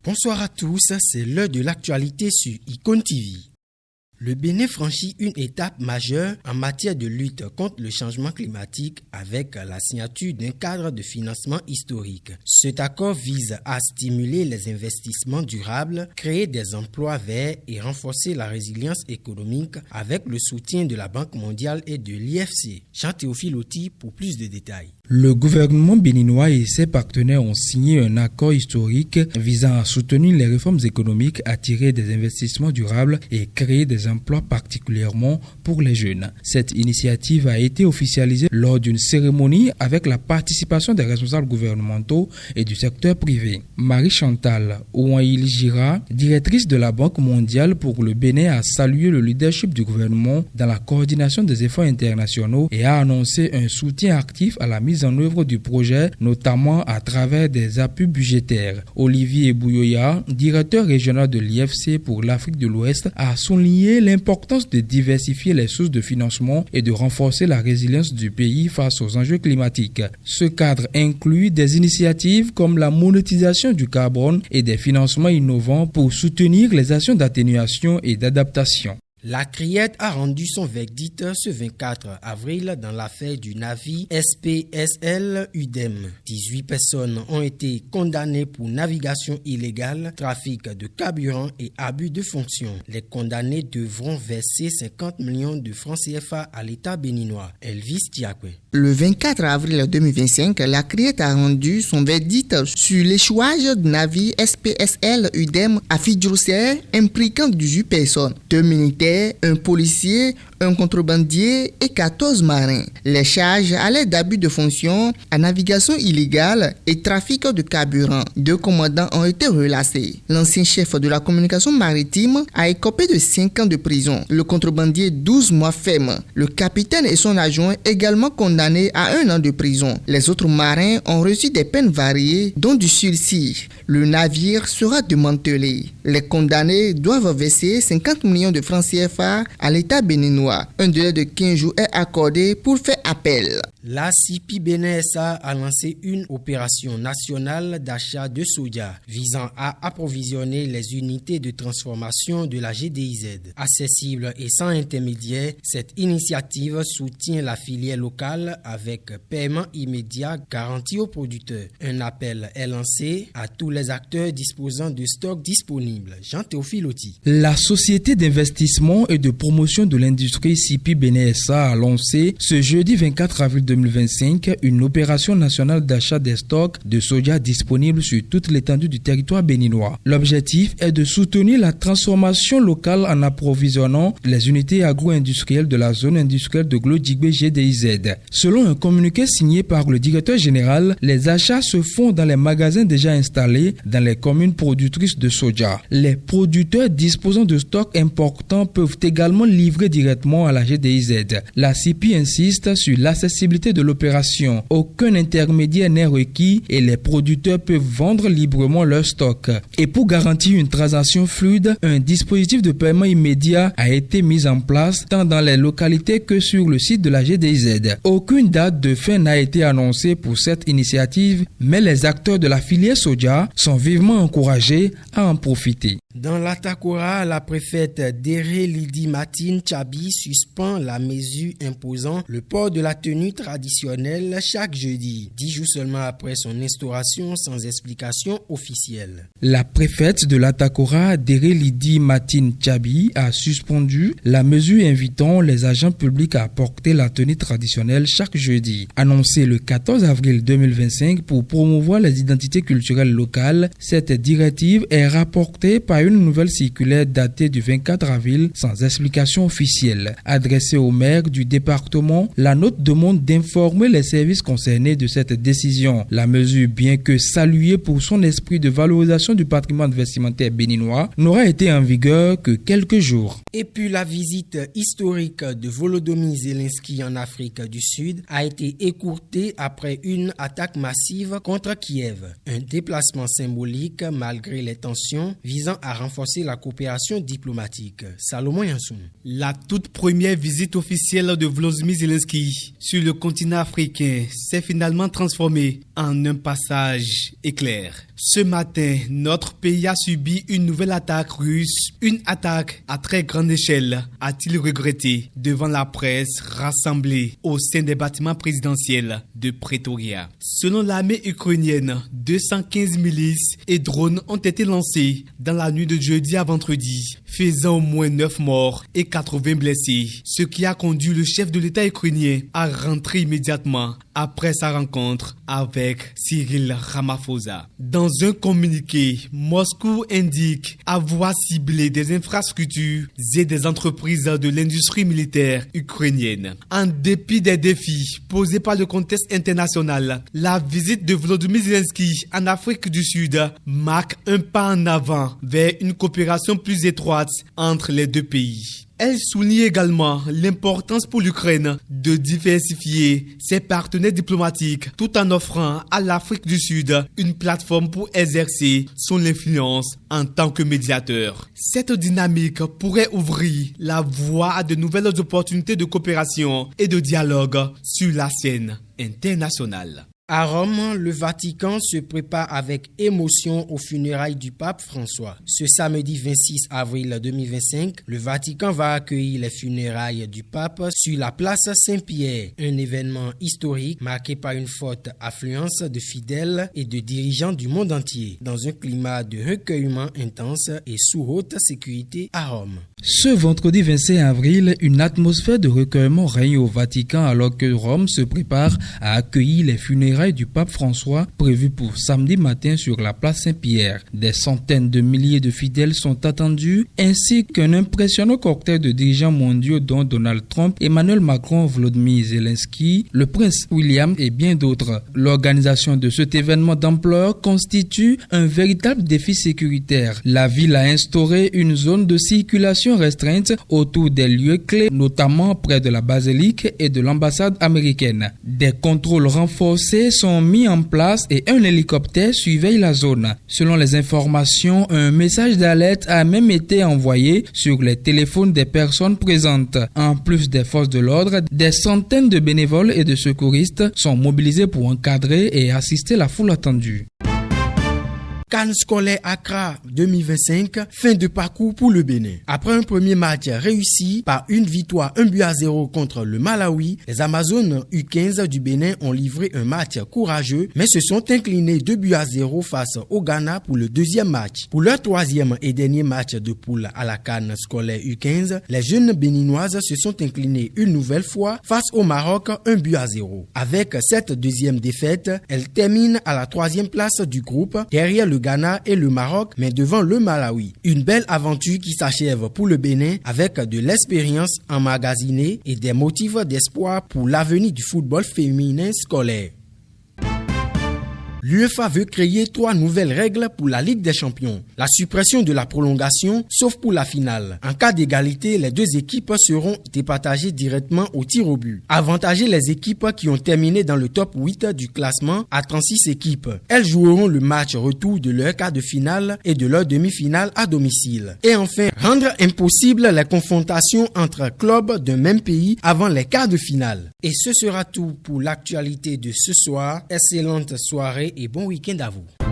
Bonsoir à tous, c'est l'heure de l'actualité sur Icône TV. Le Bénin franchit une étape majeure en matière de lutte contre le changement climatique avec la signature d'un cadre de financement historique. Cet accord vise à stimuler les investissements durables, créer des emplois verts et renforcer la résilience économique avec le soutien de la Banque mondiale et de l'IFC. Jean-Théophile Oti pour plus de détails. Le gouvernement béninois et ses partenaires ont signé un accord historique visant à soutenir les réformes économiques, attirer des investissements durables et créer des emplois particulièrement pour les jeunes. Cette initiative a été officialisée lors d'une cérémonie avec la participation des responsables gouvernementaux et du secteur privé. Marie-Chantal Ouaili-Gira, directrice de la Banque mondiale pour le Bénin, a salué le leadership du gouvernement dans la coordination des efforts internationaux et a annoncé un soutien actif à la mise en œuvre du projet, notamment à travers des appuis budgétaires. Olivier Bouyoya, directeur régional de l'IFC pour l'Afrique de l'Ouest, a souligné l'importance de diversifier les sources de financement et de renforcer la résilience du pays face aux enjeux climatiques. Ce cadre inclut des initiatives comme la monétisation du carbone et des financements innovants pour soutenir les actions d'atténuation et d'adaptation. La Criette a rendu son verdict ce 24 avril dans l'affaire du navire SPSL UDEM. 18 personnes ont été condamnées pour navigation illégale, trafic de carburant et abus de fonction. Les condamnés devront verser 50 millions de francs CFA à l'État béninois. Elvis Tiakwe. Le 24 avril 2025, la Criette a rendu son verdict sur l'échouage du navire SPSL UDEM à Fidjousser impliquant 18 personnes, 2 militaires, un policier, un contrebandier et 14 marins. Les charges allaient d'abus de fonction à navigation illégale et trafic de carburant. 2 commandants ont été relâchés. L'ancien chef de la communication maritime a écopé de 5 ans de prison. Le contrebandier 12 mois ferme. Le capitaine et son adjoint également condamnés à 1 an de prison. Les autres marins ont reçu des peines variées, dont du sursis. Le navire sera démantelé. Les condamnés doivent verser 50 millions de francs CFA à l'État béninois. Un délai de 15 jours est accordé pour faire appel. La CIPI Bénin SA a lancé une opération nationale d'achat de soja visant à approvisionner les unités de transformation de la GDIZ. Accessible et sans intermédiaire, cette initiative soutient la filière locale avec paiement immédiat garanti aux producteurs. Un appel est lancé à tous les acteurs disposant de stocks disponibles. Jean-Théophile Oti. La société d'investissement et de promotion de l'industrie CIPI Bénin SA a lancé ce jeudi 24 avril 2025 une opération nationale d'achat des stocks de soja disponibles sur toute l'étendue du territoire béninois. L'objectif est de soutenir la transformation locale en approvisionnant les unités agro-industrielles de la zone industrielle de Glodjigbe GDIZ. Selon un communiqué signé par le directeur général, les achats se font dans les magasins déjà installés dans les communes productrices de soja. Les producteurs disposant de stocks importants peuvent également livrer directement à la GDIZ. La CIPI insiste sur l'accessibilité de l'opération. Aucun intermédiaire n'est requis et les producteurs peuvent vendre librement leur stock. Et pour garantir une transaction fluide, un dispositif de paiement immédiat a été mis en place tant dans les localités que sur le site de la GDIZ. Aucune date de fin n'a été annoncée pour cette initiative, mais les acteurs de la filière soja sont vivement encouragés à en profiter. Dans l'Atakora, la préfète Déré Lydie Martine Tchabi suspend la mesure imposant le port de la tenue traditionnelle chaque jeudi, 10 jours seulement après son instauration sans explication officielle. La préfète de l'Atakora, Déré Lydie Martine Tchabi, a suspendu la mesure invitant les agents publics à porter la tenue traditionnelle chaque jeudi. Annoncée le 14 avril 2025 pour promouvoir les identités culturelles locales, cette directive est rapportée par une nouvelle circulaire datée du 24 avril sans explication officielle. Adressée au maire du département, la note demande d'informer les services concernés de cette décision. La mesure, bien que saluée pour son esprit de valorisation du patrimoine vestimentaire béninois, n'aura été en vigueur que quelques jours. Et puis la visite historique de Volodymyr Zelensky en Afrique du Sud a été écourtée après une attaque massive contre Kiev. Un déplacement symbolique malgré les tensions visant à à renforcer la coopération diplomatique. Salomon Yansoun. La toute première visite officielle de Volodymyr Zelensky sur le continent africain s'est finalement transformée en un passage éclair. Ce matin, notre pays a subi une nouvelle attaque russe, une attaque à très grande échelle, a-t-il regretté devant la presse rassemblée au sein des bâtiments présidentiels de Pretoria. Selon l'armée ukrainienne, 215 milices et drones ont été lancés dans la nuit de jeudi à vendredi, faisant au moins 9 morts et 80 blessés, ce qui a conduit le chef de l'État ukrainien à rentrer immédiatement après sa rencontre avec Cyril Ramaphosa. Dans un communiqué, Moscou indique avoir ciblé des infrastructures et des entreprises de l'industrie militaire ukrainienne. En dépit des défis posés par le contexte international, la visite de Volodymyr Zelensky en Afrique du Sud marque un pas en avant vers une coopération plus étroite entre les deux pays. Elle souligne également l'importance pour l'Ukraine de diversifier ses partenaires diplomatiques tout en offrant à l'Afrique du Sud une plateforme pour exercer son influence en tant que médiateur. Cette dynamique pourrait ouvrir la voie à de nouvelles opportunités de coopération et de dialogue sur la scène internationale. À Rome, le Vatican se prépare avec émotion aux funérailles du pape François. Ce samedi 26 avril 2025, le Vatican va accueillir les funérailles du pape sur la place Saint-Pierre, un événement historique marqué par une forte affluence de fidèles et de dirigeants du monde entier, dans un climat de recueillement intense et sous haute sécurité à Rome. Ce vendredi 25 avril, une atmosphère de recueillement règne au Vatican alors que Rome se prépare à accueillir les funérailles du pape François prévues pour samedi matin sur la place Saint-Pierre. Des centaines de milliers de fidèles sont attendus ainsi qu'un impressionnant cocktail de dirigeants mondiaux dont Donald Trump, Emmanuel Macron, Volodymyr Zelensky, le prince William et bien d'autres. L'organisation de cet événement d'ampleur constitue un véritable défi sécuritaire. La ville a instauré une zone de circulation restreinte autour des lieux clés, notamment près de la basilique et de l'ambassade américaine. Des contrôles renforcés sont mis en place et un hélicoptère surveille la zone. Selon les informations, un message d'alerte a même été envoyé sur les téléphones des personnes présentes. En plus des forces de l'ordre, des centaines de bénévoles et de secouristes sont mobilisés pour encadrer et assister la foule attendue. CAN scolaire Accra 2025, fin de parcours pour le Bénin. Après un premier match réussi par une victoire 1-0 contre le Malawi, les Amazones U15 du Bénin ont livré un match courageux, mais se sont inclinés 2-0 face au Ghana pour le deuxième match. Pour leur troisième et dernier match de poule à la CAN scolaire U15, les jeunes béninoises se sont inclinées une nouvelle fois face au Maroc 1-0. Avec cette deuxième défaite, elles terminent à la troisième place du groupe, derrière le Ghana et le Maroc, mais devant le Malawi. Une belle aventure qui s'achève pour le Bénin avec de l'expérience emmagasinée et des motifs d'espoir pour l'avenir du football féminin scolaire. L'UEFA veut créer 3 nouvelles règles pour la Ligue des Champions. La suppression de la prolongation, sauf pour la finale. En cas d'égalité, les deux équipes seront départagées directement au tir au but. Avantager les équipes qui ont terminé dans le top 8 du classement à 36 équipes. Elles joueront le match retour de leur quart de finale et de leur demi-finale à domicile. Et enfin, rendre impossible les confrontations entre clubs d'un même pays avant les quarts de finale. Et ce sera tout pour l'actualité de ce soir. Excellente soirée et bon week-end à vous.